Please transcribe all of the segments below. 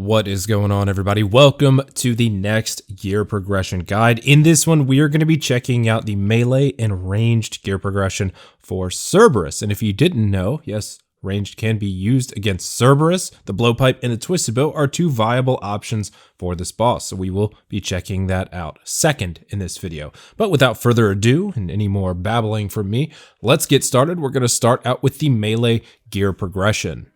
What is going on, everybody? Welcome to the next gear progression guide. In this one, we are going to be checking out the melee and ranged gear progression for CERBERUS. And if you didn't know, yes, ranged can be used against CERBERUS. The blowpipe and the twisted bow are two viable options for this boss, so we will be checking that out second in this video. But without further ado, and any more babbling from me, let's get started. We're going to start out with the melee gear progression.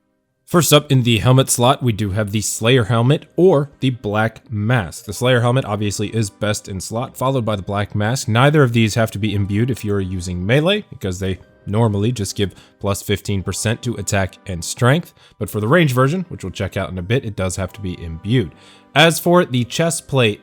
First up in the helmet slot, we do have the Slayer helmet or the Black Mask. The Slayer helmet obviously is best in slot, followed by the Black Mask. Neither of these have to be imbued if you're using melee, because they normally just give plus 15% to attack and strength. But for the range version, which we'll check out in a bit, it does have to be imbued. As for the chest plate,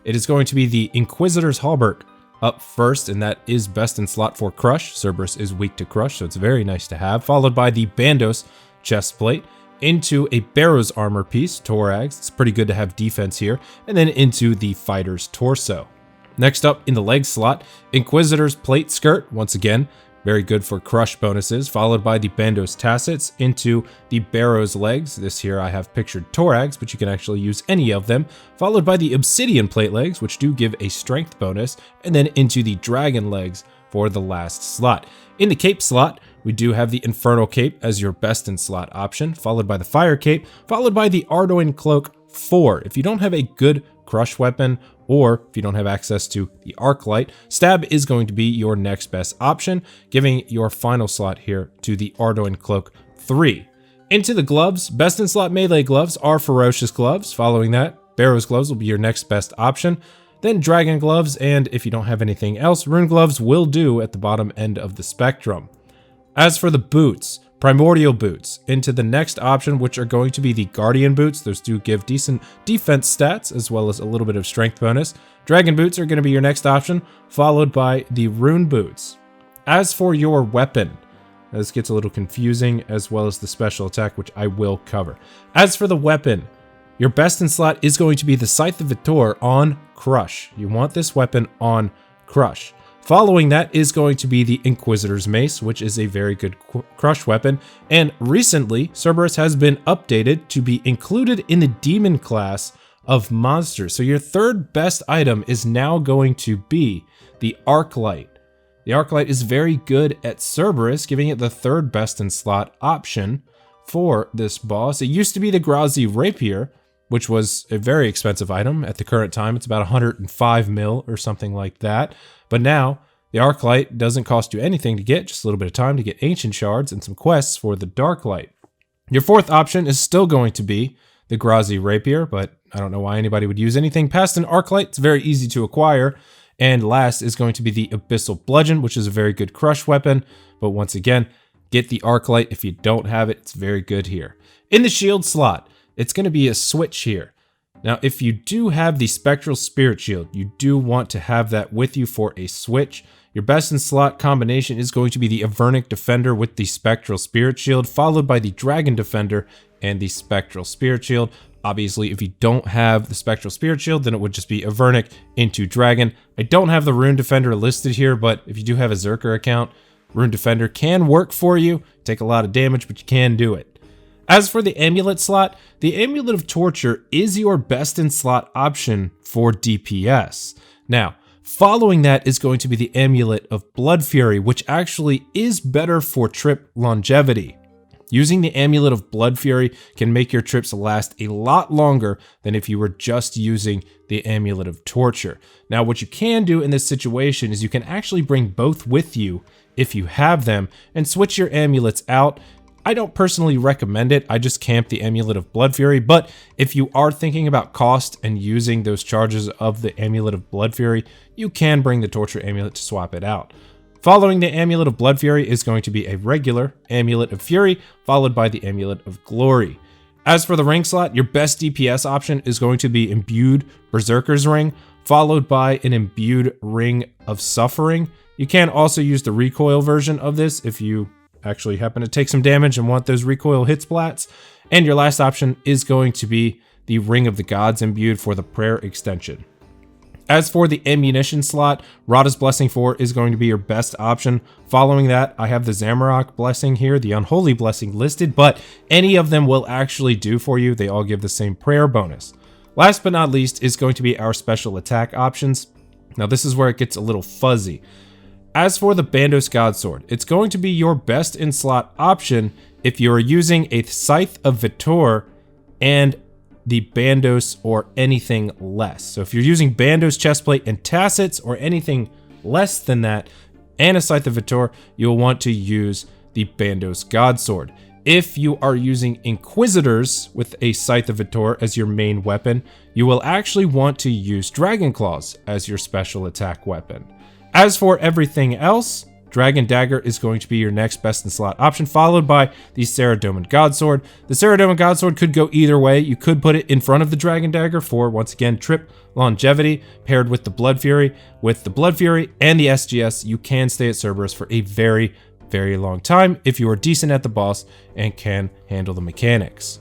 it is going to be the Inquisitor's Halberd up first, and that is best in slot for Crush. Cerberus is weak to Crush, so it's very nice to have. Followed by the Bandos chest plate, into a Barrow's armor piece, Thorax. It's pretty good to have defense here, and then into the fighter's torso. Next up in the leg slot, Inquisitor's plate skirt, once again, very good for crush bonuses, followed by the Bandos tassets into the Barrow's legs. This here I have pictured Thorax, but you can actually use any of them, followed by the Obsidian plate legs, which do give a strength bonus, and then into the Dragon legs for the last slot. In the cape slot, we do have the Infernal Cape as your best in slot option, followed by the Fire Cape, followed by the Ardoin Cloak 4. If you don't have a good crush weapon, or if you don't have access to the Arc Light, Stab is going to be your next best option, giving your final slot here to the Ardoin Cloak 3. Into the gloves, best in slot melee gloves are Ferocious Gloves. Following that, Barrow's Gloves will be your next best option. Then Dragon Gloves, and if you don't have anything else, Rune Gloves will do at the bottom end of the spectrum. As for the boots, Primordial Boots into the next option, which are going to be the Guardian Boots. Those do give decent defense stats as well as a little bit of strength bonus. Dragon Boots are going to be your next option, followed by the Rune Boots. As for your weapon, this gets a little confusing, as well as the special attack, which I will cover. As for the weapon, your best in slot is going to be the Scythe of Vitor on Crush. You want this weapon on Crush. Following that is going to be the Inquisitor's Mace, which is a very good crush weapon. And recently, Cerberus has been updated to be included in the Demon class of monsters. So your third best item is now going to be the Arc Light. The Arc Light is very good at Cerberus, giving it the third best in slot option for this boss. It used to be the Grazi Rapier, which was a very expensive item. At the current time, it's about 105 mil or something like that. But now, the Arc Light doesn't cost you anything to get, just a little bit of time to get Ancient Shards and some quests for the Dark Light. Your fourth option is still going to be the Grazi Rapier, but I don't know why anybody would use anything past an Arc Light. It's very easy to acquire. And last is going to be the Abyssal Bludgeon, which is a very good crush weapon. But once again, get the Arc Light if you don't have it. It's very good here. In the shield slot, it's going to be a switch here. Now, if you do have the Spectral Spirit Shield, you do want to have that with you for a switch. Your best in slot combination is going to be the Avernic Defender with the Spectral Spirit Shield, followed by the Dragon Defender and the Spectral Spirit Shield. Obviously, if you don't have the Spectral Spirit Shield, then it would just be Avernic into Dragon. I don't have the Rune Defender listed here, but if you do have a Zerker account, Rune Defender can work for you. Take a lot of damage, but you can do it. As for the Amulet slot, the Amulet of Torture is your best in slot option for DPS. Now, following that is going to be the Amulet of Blood Fury, which actually is better for trip longevity. Using the Amulet of Blood Fury can make your trips last a lot longer than if you were just using the Amulet of Torture. Now, what you can do in this situation is you can actually bring both with you if you have them and switch your amulets out. I don't personally recommend it. I just camp the Amulet of Blood Fury, but if you are thinking about cost and using those charges of the Amulet of Blood Fury, you can bring the Torture Amulet to swap it out. Following the Amulet of Blood Fury is going to be a regular Amulet of Fury, followed by the Amulet of Glory. As for the ring slot, your best DPS option is going to be Imbued Berserker's Ring, followed by an Imbued Ring of Suffering. You can also use the recoil version of this if you actually happen to take some damage and want those recoil hit splats. And your last option is going to be the Ring of the Gods Imbued for the prayer extension. As for the ammunition slot, Rada's Blessing 4 is going to be your best option. Following that, I have the Zamorak Blessing here, the Unholy Blessing listed, but any of them will actually do for you. They all give the same prayer bonus. Last but not least is going to be our special attack options. Now this is where it gets a little fuzzy. As for the Bandos Godsword, it's going to be your best in slot option if you're using a Scythe of Vitor and the Bandos or anything less. So if you're using Bandos Chestplate and Tassets or anything less than that and a Scythe of Vitor, you'll want to use the Bandos Godsword. If you are using Inquisitors with a Scythe of Vitor as your main weapon, you will actually want to use Dragon Claws as your special attack weapon. As for everything else, Dragon Dagger is going to be your next best in slot option, followed by the Saradomin Godsword. The Saradomin Godsword could go either way. You could put it in front of the Dragon Dagger for, once again, trip longevity, paired with the Blood Fury. With the Blood Fury and the SGS, you can stay at Cerberus for a very, very long time if you are decent at the boss and can handle the mechanics.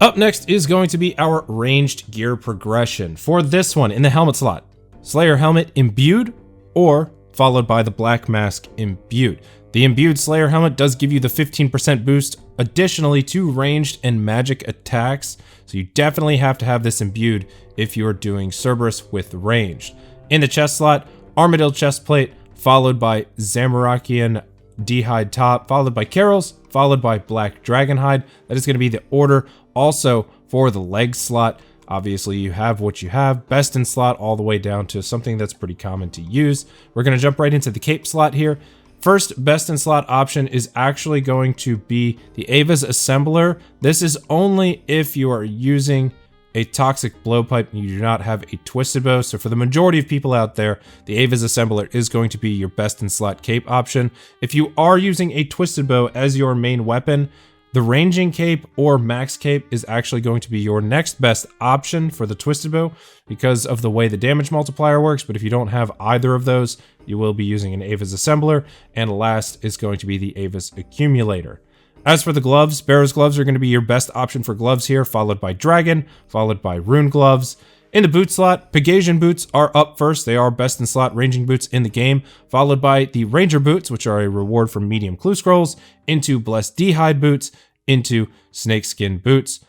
Up next is going to be our ranged gear progression. For this one, in the helmet slot, Slayer Helmet Imbued, or followed by the Black Mask Imbued. The Imbued Slayer Helmet does give you the 15% boost additionally to ranged and magic attacks, so you definitely have to have this imbued if you are doing Cerberus with ranged. In the chest slot, Armadillo Chestplate, followed by Zamorakian D-Hide Top, followed by Carol's, followed by Black Dragonhide. That is going to be the order. Also, for the leg slot, obviously you have what you have, best in slot all the way down to something that's pretty common to use. We're going to jump right into the cape slot here. First best in slot option is actually going to be the Ava's Assembler. This is only if you are using a Toxic Blowpipe and you do not have a Twisted Bow. So for the majority of people out there, the Ava's Assembler is going to be your best in slot cape option. If you are using a Twisted Bow as your main weapon, the Ranging Cape or Max Cape is actually going to be your next best option for the Twisted Bow because of the way the damage multiplier works, but if you don't have either of those, you will be using an Ava's Assembler, and last is going to be the Ava's Accumulator. As for the gloves, Barrow's gloves are going to be your best option for gloves here, followed by Dragon, followed by Rune gloves. In the boot slot, Pegasian boots are up first. They are best in slot ranging boots in the game, followed by the Ranger boots, which are a reward from medium clue scrolls, into Blessed D-Hide boots, into Snakeskin boots.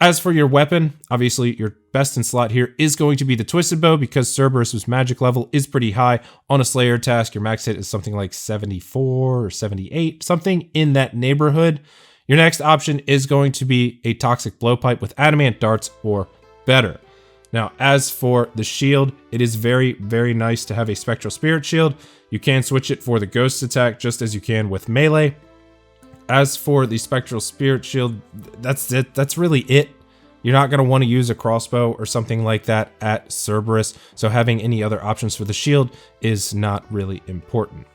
As for your weapon, obviously your best in slot here is going to be the Twisted Bow because Cerberus' magic level is pretty high. On a Slayer task, your max hit is something like 74 or 78, something in that neighborhood. Your next option is going to be a Toxic Blowpipe with Adamant Darts or better. Now, as for the shield, it is very, very nice to have a Spectral Spirit Shield. You can switch it for the Ghost attack just as you can with melee. As for the Spectral Spirit Shield, that's it. That's really it. You're not going to want to use a crossbow or something like that at Cerberus, so having any other options for the shield is not really important.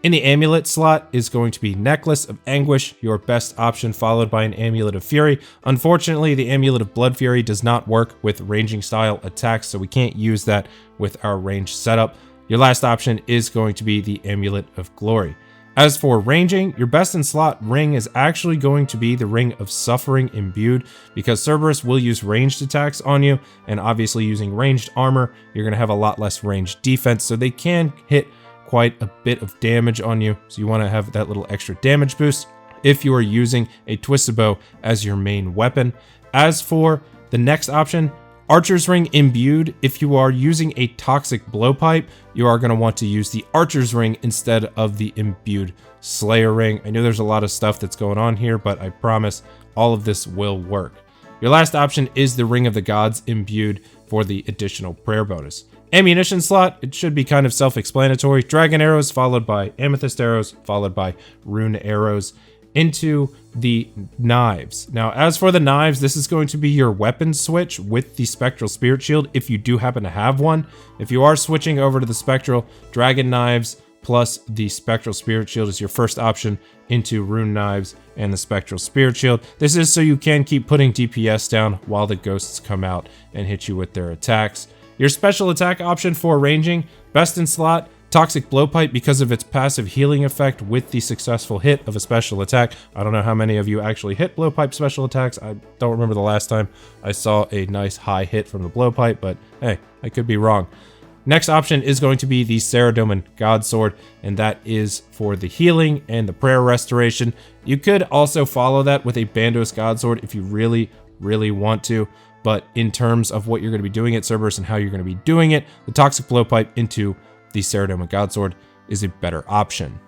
In the amulet slot is going to be Necklace of Anguish, your best option, followed by an Amulet of Fury. Unfortunately, the Amulet of Blood Fury does not work with ranging style attacks, so we can't use that with our range setup. Your last option is going to be the Amulet of Glory. As for ranging, your best in slot ring is actually going to be the Ring of Suffering Imbued because Cerberus will use ranged attacks on you, and obviously using ranged armor, you're going to have a lot less ranged defense, so they can hit quite a bit of damage on you, so you want to have that little extra damage boost if you are using a Twisted Bow as your main weapon. As for the next option, Archer's Ring Imbued, if you are using a Toxic Blowpipe, you are going to want to use the Archer's Ring instead of the Imbued Slayer Ring. I know there's a lot of stuff that's going on here, but I promise all of this will work. Your last option is the Ring of the Gods Imbued for the additional prayer bonus. Ammunition slot, it should be kind of self-explanatory. Dragon arrows followed by amethyst arrows, followed by rune arrows. Into the knives. Now, as for the knives, this is going to be your weapon switch with the Spectral Spirit Shield if you do happen to have one. If you are switching over to the Spectral, Dragon Knives plus the Spectral Spirit Shield is your first option into Rune Knives and the Spectral Spirit Shield. This is so you can keep putting DPS down while the ghosts come out and hit you with their attacks. Your special attack option for ranging, best in slot, Toxic Blowpipe because of its passive healing effect with the successful hit of a special attack. I don't know how many of you actually hit Blowpipe special attacks. I don't remember the last time I saw a nice high hit from the Blowpipe, but hey, I could be wrong. Next option is going to be the Saradomin Godsword, and that is for the healing and the prayer restoration. You could also follow that with a Bandos Godsword if you really, really want to, but in terms of what you're going to be doing at Cerberus and how you're going to be doing it, the Toxic Blowpipe into the Saradomin Godsword is a better option.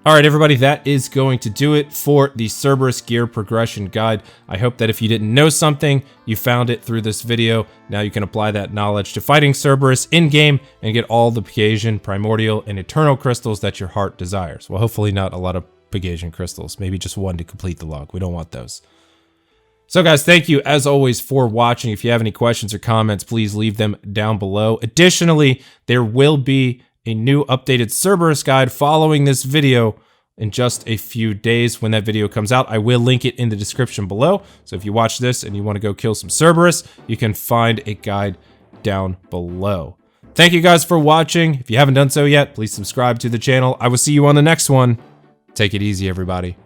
All right, everybody, that is going to do it for the Cerberus gear progression guide. I hope that if you didn't know something, you found it through this video. Now you can apply that knowledge to fighting Cerberus in-game and get all the Pegasian, Primordial, and Eternal crystals that your heart desires. Well, hopefully not a lot of Pegasian crystals, maybe just one to complete the log. We don't want those. So guys, thank you as always for watching. If you have any questions or comments, please leave them down below. Additionally, there will be a new updated Cerberus guide following this video in just a few days. When that video comes out, I will link it in the description below. So if you watch this and you want to go kill some Cerberus, you can find a guide down below. Thank you guys for watching. If you haven't done so yet, please subscribe to the channel. I will see you on the next one. Take it easy, everybody.